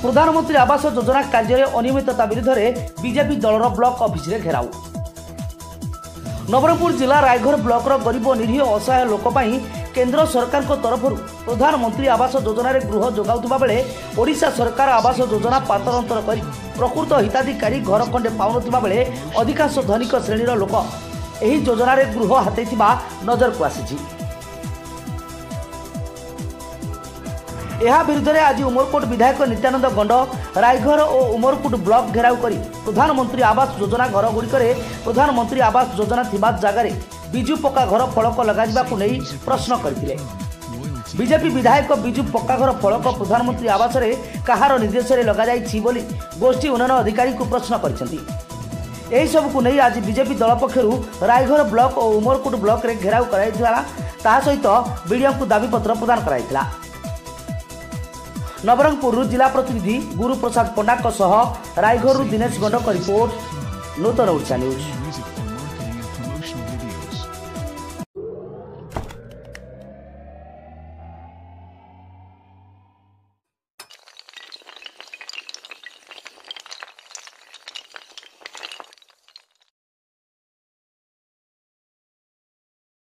प्रधानमंत्री आवास योजना कार्य अनियमितता विरुद्ध में बीजेपी दलर ब्लॉक ऑफिस रे घेराव। नवरंगपुर जिला रायघर ब्लॉक गरीब निरीह असहाय लोक केंद्र सरकार तरफ प्रधानमंत्री आवास योजना रे गृह जोगाउथिबा बेले ओडिशा सरकार आवास योजना पातरंतर करी प्रकृत हिताधिकारी घर खंडे पाउनथिबा बेले अधिकांश धनिक श्रेणीर लोक एही योजना रे गृह हातेइथिबा नजर को आसीछि। यह विरुद्ध में आज उमरकोट विधायक नित्यानंद गंड रायघर और उमरकोट ब्लॉक घेराव करी प्रधानमंत्री आवास योजना घर गुड़िक प्रधानमंत्री आवास योजना थिबा जगार बिजु पक्का घर फलक लगाइबाकु नहीं प्रश्न करथिले। बीजेपी विधायक बिजु पक्का घर फलक प्रधानमंत्री आवास रे कहार निर्देश रे लगा जाइछि बोली गोष्ठी उन्नयन अधिकारी को प्रश्न करछन्ती। एही सब को नहीं आज बीजेपी दल पक्षरु रायघर ब्लॉक और उमरकोट ब्लॉक रे घेराव कराइथिला ता सहित बीडीओ को दाबी पत्र प्रदान कराइथिला। नवरंगपुर जिला प्रतिनिधि गुरु प्रसाद पंडा रायघर दिनेश गंड रिपोर्ट नूतन ओडिशा न्यूज।